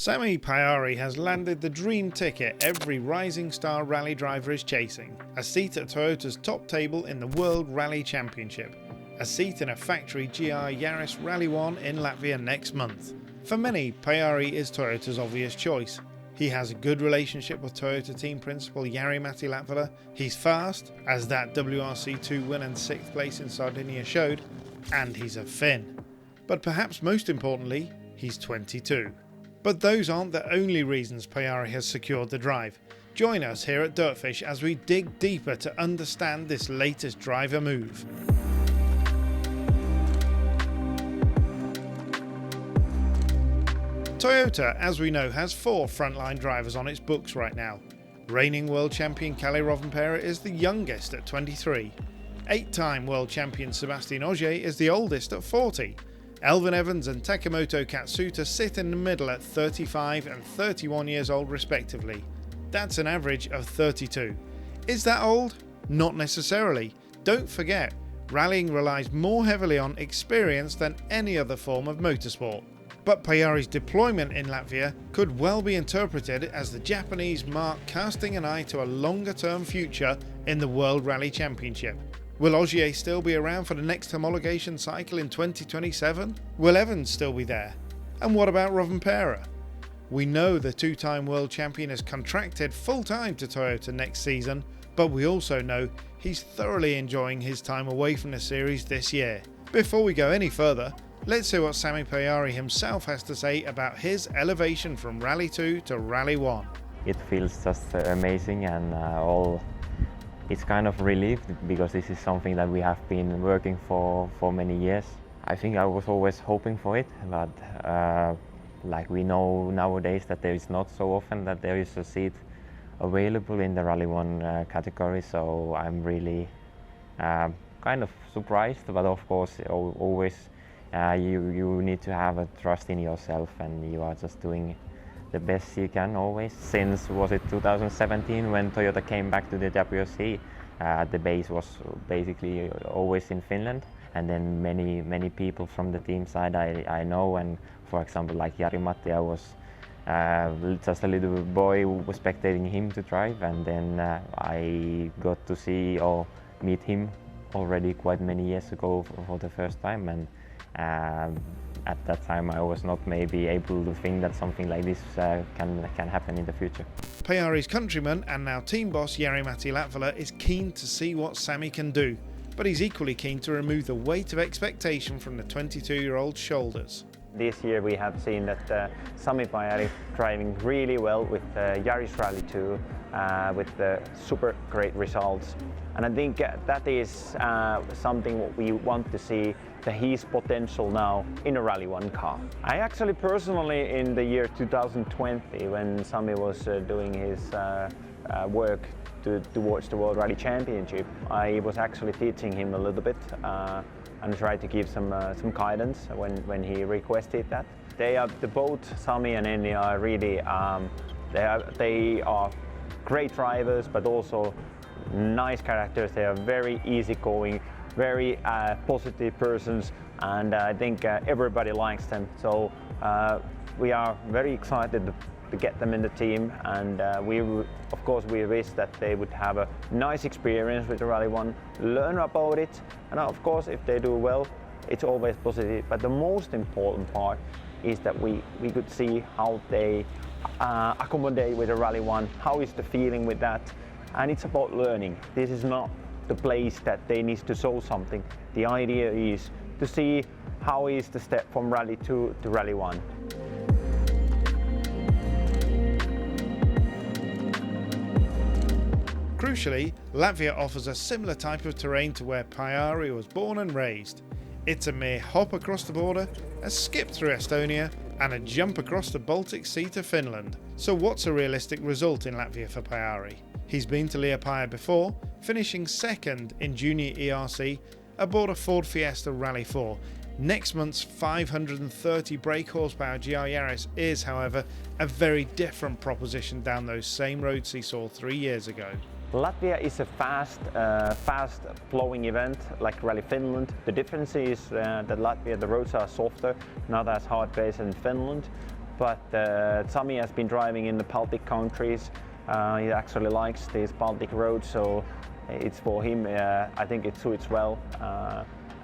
Sami Pajari has landed the dream ticket every rising star rally driver is chasing, a seat at Toyota's top table in the World Rally Championship, a seat in a factory GR Yaris Rally1 in Latvia next month. For many, Pajari is Toyota's obvious choice. He has a good relationship with Toyota team principal Jari-Matti Latvala, he's fast, as that WRC2 win and 6th place in Sardinia showed, and he's a Finn. But perhaps most importantly, he's 22. But those aren't the only reasons Pajari has secured the drive. Join us here at DirtFish as we dig deeper to understand this latest driver move. Toyota, as we know, has 4 frontline drivers on its books right now. Reigning world champion Kalle Rovanperä is the youngest at 23. 8-time world champion Sébastien Ogier is the oldest at 40. Elfyn Evans and Takemoto Katsuta sit in the middle at 35 and 31 years old respectively. That's an average of 32. Is that old? Not necessarily. Don't forget, rallying relies more heavily on experience than any other form of motorsport. But Pajari's deployment in Latvia could well be interpreted as the Japanese mark casting an eye to a longer-term future in the World Rally Championship. Will Ogier still be around for the next homologation cycle in 2027? Will Evans still be there? And what about Rovanperä? We know the 2-time world champion has contracted full-time to Toyota next season, but we also know he's thoroughly enjoying his time away from the series this year. Before we go any further, let's see what Sami Pajari himself has to say about his elevation from Rally 2 to Rally 1. It feels just amazing and it's kind of relief because this is something that we have been working for many years. I think I was always hoping for it, but like we know nowadays that there is not so often that there is a seat available in the Rally 1 category, so I'm really kind of surprised, but of course always you need to have a trust in yourself and you are just doing the best you can always. Since was it 2017 when Toyota came back to the WRC, the base was basically always in Finland, and then many people from the team side I know, and for example like Jari-Matti, I was just a little boy who was spectating him to drive, and then I got to see or meet him already quite many years ago for the first time, and at that time I was not maybe able to think that something like this can happen in the future. Pajari's countryman and now team boss Jari-Matti Latvala is keen to see what Sami can do, but he's equally keen to remove the weight of expectation from the 22-year-old's shoulders. This year we have seen that Sami Pajari driving really well with Yaris Rally 2 with super great results, and I think that is something what we want to see, his potential now in a Rally 1 car. I actually personally in the year 2020 when Sami was doing his work towards the World Rally Championship, I was actually teaching him a little bit and tried to give some guidance when he requested that. Both Sami and Enni are really they are great drivers, but also nice characters. They are very easygoing, very positive persons, and I think everybody likes them. So we are very excited to get them in the team, and of course we wish that they would have a nice experience with the Rally 1, learn about it, and of course if they do well, it's always positive. But the most important part is that we could see how they accommodate with the Rally 1, how is the feeling with that, and it's about learning. This is not the place that they need to show something. The idea is to see how is the step from Rally 2 to Rally 1. Crucially, Latvia offers a similar type of terrain to where Pajari was born and raised. It's a mere hop across the border, a skip through Estonia, and a jump across the Baltic Sea to Finland. So what's a realistic result in Latvia for Pajari? He's been to Liepāja before, finishing second in Junior ERC aboard a Ford Fiesta Rally 4. Next month's 530 brake horsepower GR Yaris is, however, a very different proposition down those same roads he saw 3 years ago. Latvia is a fast flowing event like Rally Finland. The difference is that Latvia, the roads are softer, not as hard paced in Finland. but Sami has been driving in the Baltic countries. He actually likes these Baltic roads, so it's for him. I think it suits well,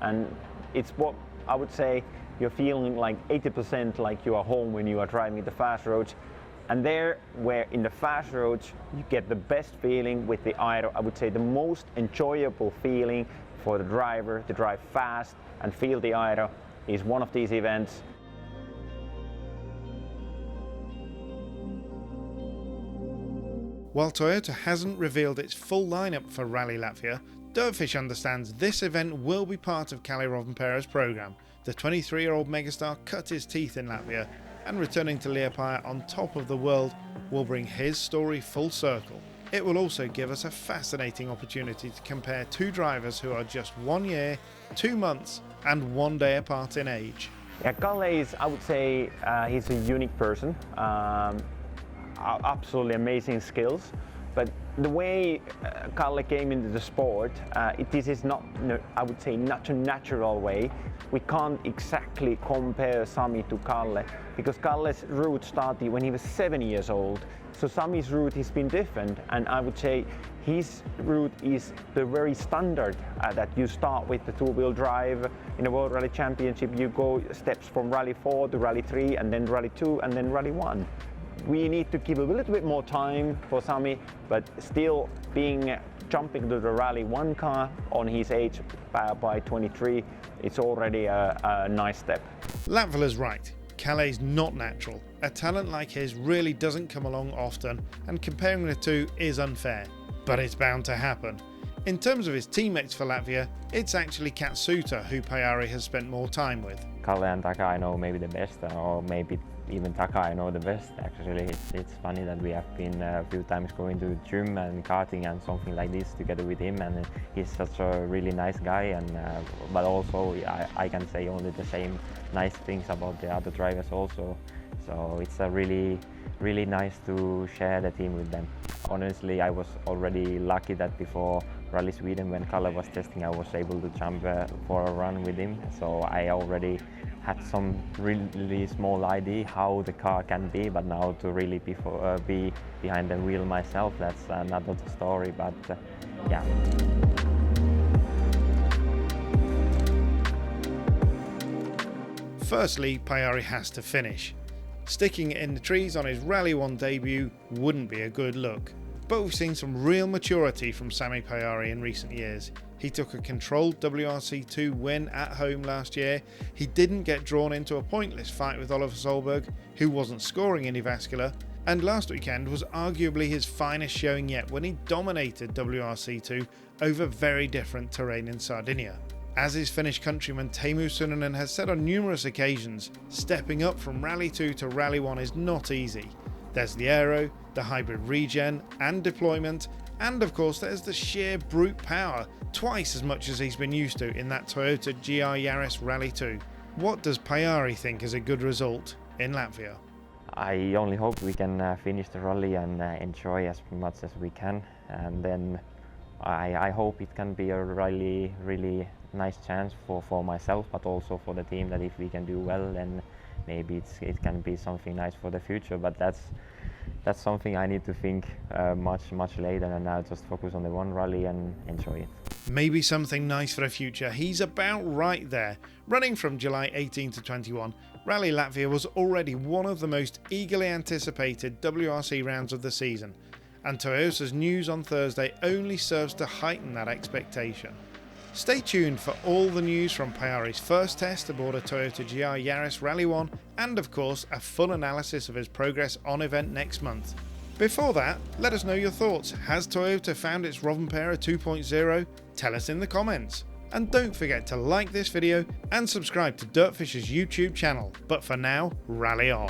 and it's what I would say you're feeling like 80% like you are home when you are driving the fast roads. And there, where in the fast roads you get the best feeling with the aero, I would say the most enjoyable feeling for the driver to drive fast and feel the aero is one of these events. While Toyota hasn't revealed its full lineup for Rally Latvia, DirtFish understands this event will be part of Kalle Rovanpera's programme. The 23-year-old megastar cut his teeth in Latvia, and returning to Liepāja on top of the world will bring his story full circle. It will also give us a fascinating opportunity to compare two drivers who are just 1 year, 2 months and 1 day apart in age. Yeah, Kalle is, I would say, he's a unique person. Absolutely amazing skills, but the way Kalle came into the sport, this is not, I would say, not a natural way. We can't exactly compare Sami to Kalle, because Kalle's route started when he was 7 years old. So Sami's route has been different, and I would say his route is the very standard that you start with the two-wheel drive. In the World Rally Championship, you go steps from Rally 4 to Rally 3, and then Rally 2, and then Rally 1. We need to give a little bit more time for Sami, but still jumping to the Rally 1 car on his age by 23, it's already a nice step. Latvala's right. Kalle's not natural. A talent like his really doesn't come along often, and comparing the two is unfair. But it's bound to happen. In terms of his teammates for Latvia, it's actually Katsuta who Pajari has spent more time with. Kalle and Taka I know maybe the best, or maybe even Taka I know the best. Actually, it's funny that we have been a few times going to gym and karting and something like this together with him, and he's such a really nice guy. And but also I can say only the same nice things about the other drivers also. So it's a really nice to share the team with them. Honestly, I was already lucky that before Rally Sweden, when Kalle was testing, I was able to jump for a run with him. So I already had some really small idea how the car can be, but now to really be behind the wheel myself, that's another story. But yeah. Firstly, Pajari has to finish. Sticking it in the trees on his Rally 1 debut wouldn't be a good look. But we've seen some real maturity from Sami Pajari in recent years. He took a controlled WRC2 win at home last year. He didn't get drawn into a pointless fight with Oliver Solberg, who wasn't scoring any vascular. And last weekend was arguably his finest showing yet when he dominated WRC2 over very different terrain in Sardinia. As his Finnish countryman Teemu Sunninen has said on numerous occasions, stepping up from Rally 2 to Rally 1 is not easy. There's the aero, the hybrid regen and deployment, and of course there's the sheer brute power, twice as much as he's been used to in that Toyota GR Yaris Rally 2. What does Pajari think is a good result in Latvia? I only hope we can finish the rally and enjoy as much as we can, and then I hope it can be a really nice chance for myself, but also for the team, that if we can do well, then maybe it can be something nice for the future. But that's something I need to think much later, and now just focus on the one rally and enjoy it. Maybe something nice for the future. He's about right there. Running from July 18 to 21, Rally Latvia was already one of the most eagerly anticipated WRC rounds of the season, and Toyota's news on Thursday only serves to heighten that expectation. Stay tuned for all the news from Pajari's first test aboard a Toyota GR Yaris Rally1, and of course a full analysis of his progress on event next month. Before that, let us know your thoughts. Has Toyota found its Rovanpera 2.0? Tell us in the comments. And don't forget to like this video and subscribe to DirtFish's YouTube channel. But for now, rally on.